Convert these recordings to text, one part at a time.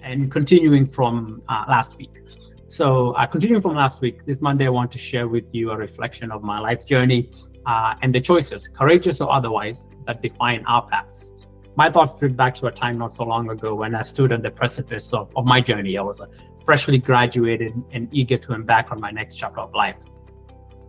and continuing from last week. So continuing from last week, this Monday, I want to share with you a reflection of my life journey and the choices, courageous or otherwise, that define our paths. My thoughts drift back to a time not so long ago when I stood on the precipice of my journey. I was freshly graduated and eager to embark on my next chapter of life.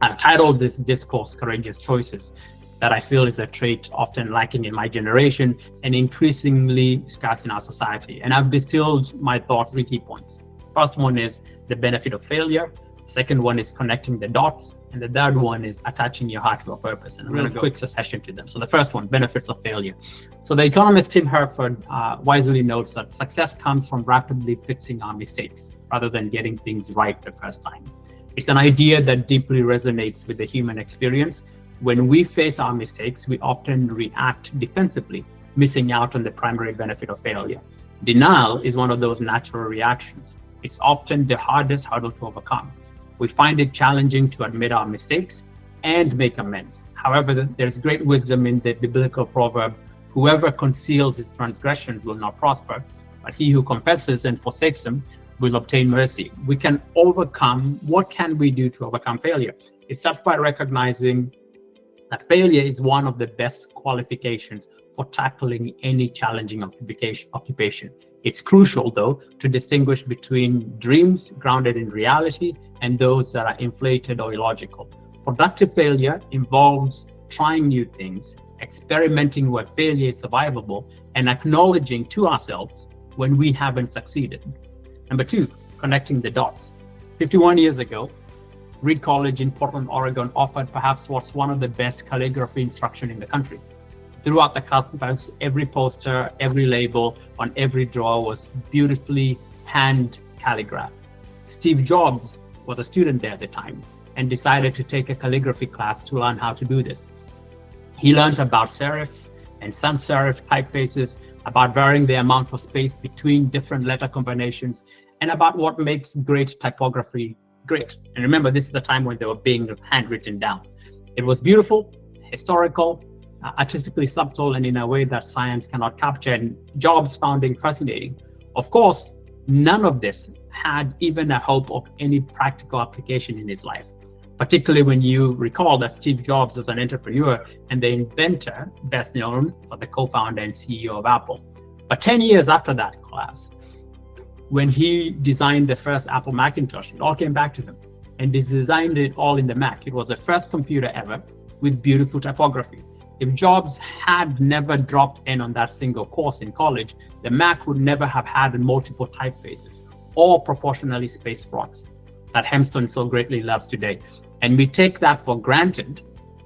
I've titled this discourse Courageous Choices, that I feel is a trait often lacking in my generation and increasingly scarce in our society. And I've distilled my thoughts, 3 key points. First one is the benefit of failure. Second one is connecting the dots. And the third one is attaching your heart to a purpose. And I'm going to go quick succession to them. So the first one, benefits of failure. So the economist Tim Herford wisely notes that success comes from rapidly fixing our mistakes rather than getting things right the first time. It's an idea that deeply resonates with the human experience. When we face our mistakes, we often react defensively, missing out on the primary benefit of failure. Denial is one of those natural reactions. It's often the hardest hurdle to overcome. We find it challenging to admit our mistakes and make amends. However, there's great wisdom in the biblical proverb, whoever conceals his transgressions will not prosper, but he who confesses and forsakes them will obtain mercy. We can overcome. What can we do to overcome failure? It starts by recognizing that failure is one of the best qualifications for tackling any challenging occupation. It's crucial, though, to distinguish between dreams grounded in reality and those that are inflated or illogical. Productive failure involves trying new things, experimenting where failure is survivable, and acknowledging to ourselves when we haven't succeeded. Number 2, connecting the dots. 51 years ago, Reed College in Portland, Oregon offered perhaps what's one of the best calligraphy instruction in the country. Throughout the campus, every poster, every label on every drawer was beautifully hand calligraphed. Steve Jobs was a student there at the time and decided to take a calligraphy class to learn how to do this. He learned about serif and sans serif typefaces, about varying the amount of space between different letter combinations, and about what makes great typography great. And remember, this is the time when they were being handwritten down. It was beautiful, historical, artistically subtle, and in a way that science cannot capture, and Jobs found it fascinating. Of course, none of this had even a hope of any practical application in his life, particularly when you recall that Steve Jobs was an entrepreneur and the inventor, best known for the co-founder and CEO of Apple. But 10 years after that class, when he designed the first Apple Macintosh, it all came back to him, and he designed it all in the Mac. It was the first computer ever with beautiful typography. If Jobs had never dropped in on that single course in college, the Mac would never have had multiple typefaces or proportionally spaced fonts that Hempstone so greatly loves today. And we take that for granted,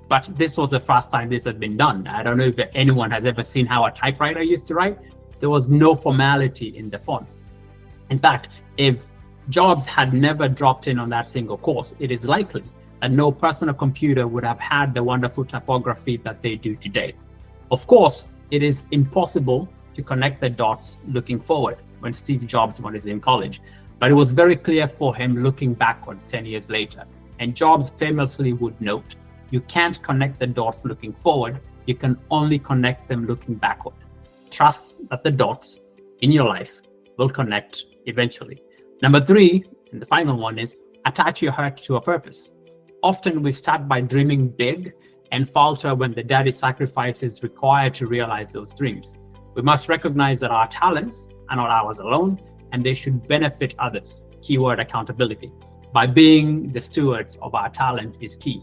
but this was the first time this had been done. I don't know if anyone has ever seen how a typewriter used to write. There was no formality in the fonts. In fact, if Jobs had never dropped in on that single course, it is likely that no personal computer would have had the wonderful typography that they do today. Of course, it is impossible to connect the dots looking forward when Steve Jobs was in college, but it was very clear for him looking backwards 10 years later. And Jobs famously would note, you can't connect the dots looking forward, you can only connect them looking backward. Trust that the dots in your life will connect eventually. Number 3, and the final one, is attach your heart to a purpose. Often we start by dreaming big and falter when the daily sacrifice is required to realize those dreams. We must recognize that our talents are not ours alone, and they should benefit others. Keyword accountability. By being the stewards of our talent is key.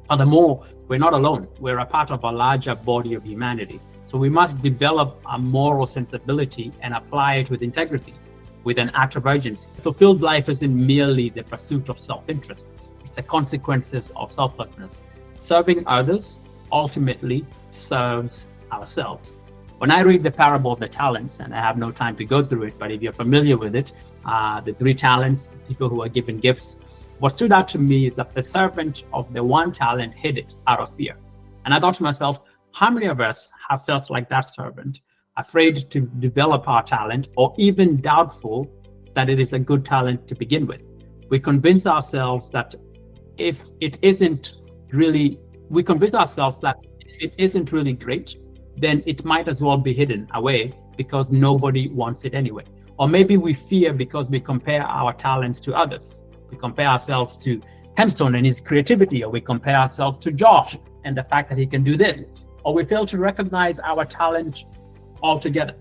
Furthermore, we're not alone. We're a part of a larger body of humanity. So we must develop a moral sensibility and apply it with integrity, with an act of urgency. A fulfilled life isn't merely the pursuit of self-interest. It's the consequences of selflessness. Serving others ultimately serves ourselves. When I read the parable of the talents, and I have no time to go through it, but if you're familiar with it, the 3 talents, people who are given gifts, what stood out to me is that the servant of the 1 talent hid it out of fear. And I thought to myself, how many of us have felt like that servant, afraid to develop our talent, or even doubtful that it is a good talent to begin with? We convince ourselves that if it isn't really great, then it might as well be hidden away because nobody wants it anyway. Or maybe we fear because we compare our talents to others. We compare ourselves to Hemstone and his creativity, or we compare ourselves to Josh and the fact that he can do this, or we fail to recognize our talent altogether.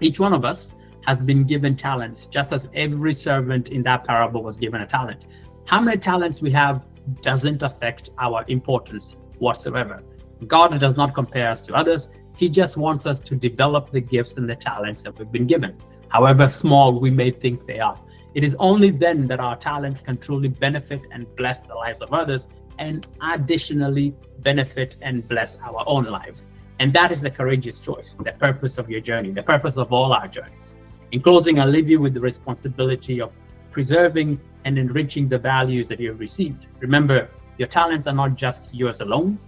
Each one of us has been given talents, just as every servant in that parable was given a talent. How many talents we have doesn't affect our importance whatsoever. God does not compare us to others. He just wants us to develop the gifts and the talents that we've been given, however small we may think they are. It is only then that our talents can truly benefit and bless the lives of others, and additionally benefit and bless our own lives. And that is the courageous choice, the purpose of your journey, the purpose of all our journeys. In closing, I leave you with the responsibility of preserving and enriching the values that you have received. Remember, your talents are not just yours alone.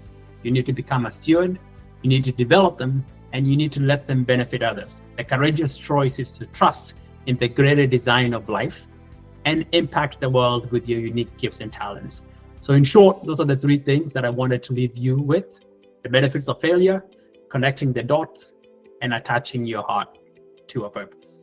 You need to become a steward, you need to develop them, and you need to let them benefit others. The courageous choice is to trust in the greater design of life and impact the world with your unique gifts and talents. So in short, those are the three things that I wanted to leave you with: the benefits of failure, connecting the dots, and attaching your heart to a purpose.